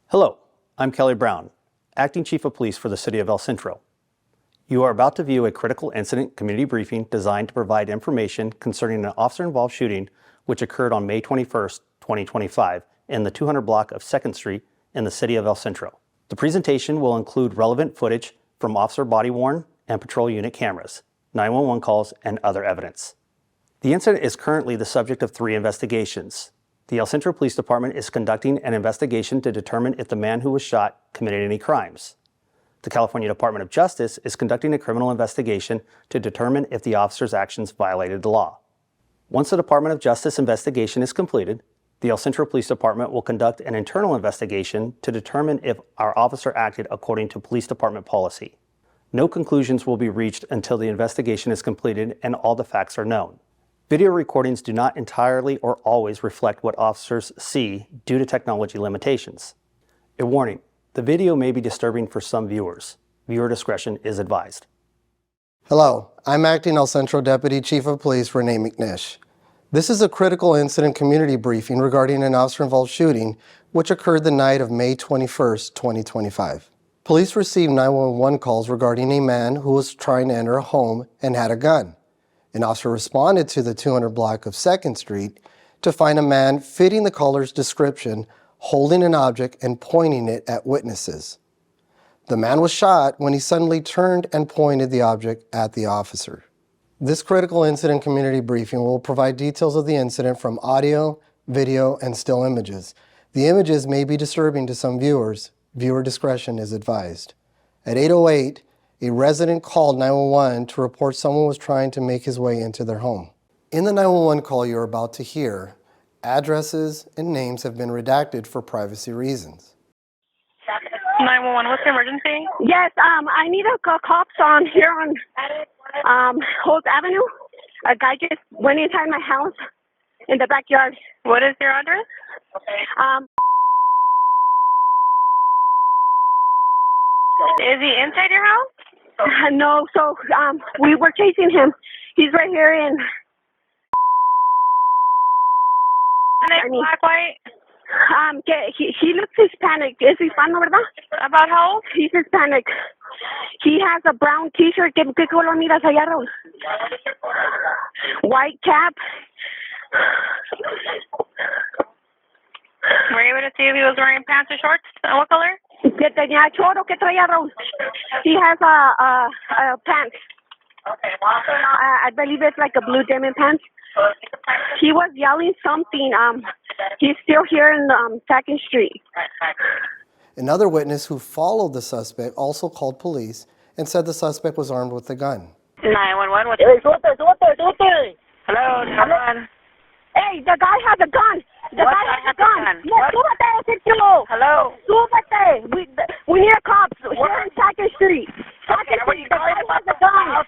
Hello, I'm Kelly Brown, Acting Chief of Police for the City of El Centro. You are about to view a critical incident community briefing designed to provide information concerning an officer-involved shooting which occurred on May 21st, 2025 in the 200 block of 2nd Street in the City of El Centro. The presentation will include relevant footage from officer body-worn and patrol unit cameras, 911 calls, and other evidence. The incident is currently the subject of 3 investigations. The El Centro Police Department is conducting an investigation to determine if the man who was shot committed any crimes. The California Department of Justice is conducting a criminal investigation to determine if the officer's actions violated the law. Once the Department of Justice investigation is completed, the El Centro Police Department will conduct an internal investigation to determine if our officer acted according to police department policy. No conclusions will be reached until the investigation is completed and all the facts are known. Video recordings do not entirely or always reflect what officers see due to technology limitations. A warning, the video may be disturbing for some viewers. Viewer discretion is advised. Hello, I'm Acting El Centro Deputy Chief of Police Renee McNish. This is a critical incident community briefing regarding an officer-involved shooting which occurred the night of May 21st, 2025. Police received 911 calls regarding a man who was trying to enter a home and had a gun. An officer responded to the 200 block of 2nd Street to find a man fitting the caller's description, holding an object and pointing it at witnesses. The man was shot when he suddenly turned and pointed the object at the officer. This critical incident community briefing will provide details of the incident from audio, video, and still images. The images may be disturbing to some viewers. Viewer discretion is advised. At 8:08, a resident called 911 to report someone was trying to make his way into their home. In the 911 call you're about to hear, addresses and names have been redacted for privacy reasons. 911, what's the emergency? Yes, I need a cops on here on Holt Avenue. A guy just went inside my house in the backyard. What is your address? Is he inside your house? No, so we were chasing him. He's right here in. Black, white? He looks Hispanic. Es hispano, ¿verdad? About how old? He's Hispanic. He has a brown t-shirt. ¿Qué color miras allá, Raúl? White cap. Were you able to see if he was wearing pants or shorts? What color? ¿Qué tenía choro? ¿Qué traía, Raúl? He has a pants. I believe it's like a blue denim pants. He was yelling something. He's still here in 2nd Street. Another witness who followed the suspect also called police and said the suspect was armed with a gun. 911, what's Hello, 911. Hey, the guy has a gun. The guy has a gun. What? Súbete, Centro. Hello. Súbete. We need cops. We're in 2nd Street. 2nd Street. The guy has a gun.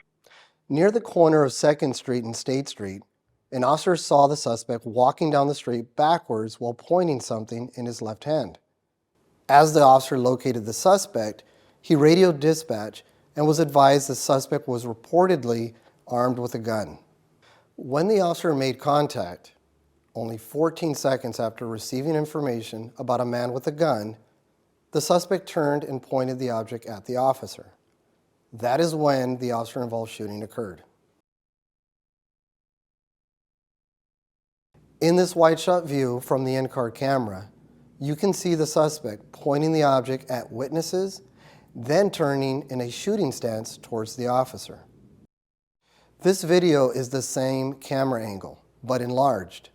Near the corner of 2nd Street and State Street, an officer saw the suspect walking down the street backwards while pointing something in his left hand. As the officer located the suspect, he radioed dispatch and was advised the suspect was reportedly armed with a gun. When the officer made contact, only 14 seconds after receiving information about a man with a gun, the suspect turned and pointed the object at the officer. That is when the officer-involved shooting occurred. In this wide-shot view from the in-car camera, you can see the suspect pointing the object at witnesses, then turning in a shooting stance towards the officer. This video is the same camera angle, but enlarged.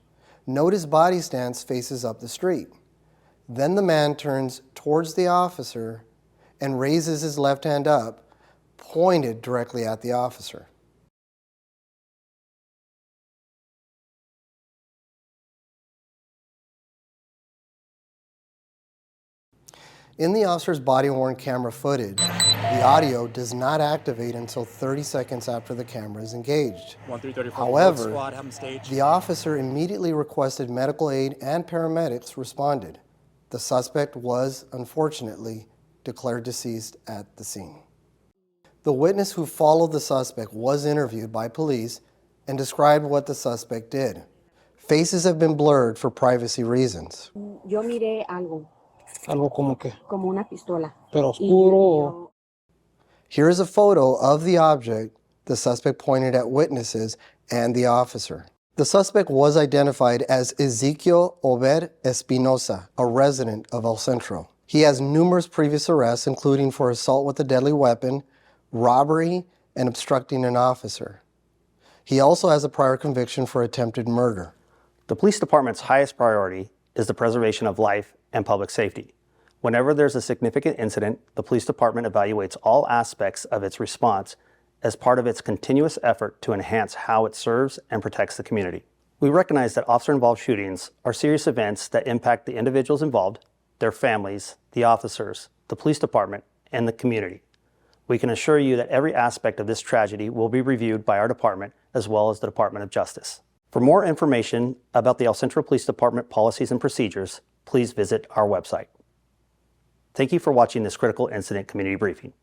Note his body stance faces up the street. Then the man turns towards the officer and raises his left hand up, pointed directly at the officer. In the officer's body-worn camera footage, the audio does not activate until 30 seconds after the camera is engaged. However, the officer immediately requested medical aid and paramedics responded. The suspect was, unfortunately, declared deceased at the scene. The witness who followed the suspect was interviewed by police and described what the suspect did. Faces have been blurred for privacy reasons. Yo miré algo. Algo como que, como una pistola. pero Y oscuro. Here is a photo of the object the suspect pointed at witnesses and the officer. The suspect was identified as Ezequiel Obed Espinosa, a resident of El Centro. He has numerous previous arrests, including for assault with a deadly weapon, robbery, and obstructing an officer. He also has a prior conviction for attempted murder. The police department's highest priority is the preservation of life and public safety. Whenever there's a significant incident, the police department evaluates all aspects of its response as part of its continuous effort to enhance how it serves and protects the community. We recognize that officer-involved shootings are serious events that impact the individuals involved, their families, the officers, the police department, and the community. We can assure you that every aspect of this tragedy will be reviewed by our department as well as the Department of Justice. For more information about the El Centro Police Department policies and procedures, please visit our website. Thank you for watching this critical incident community briefing.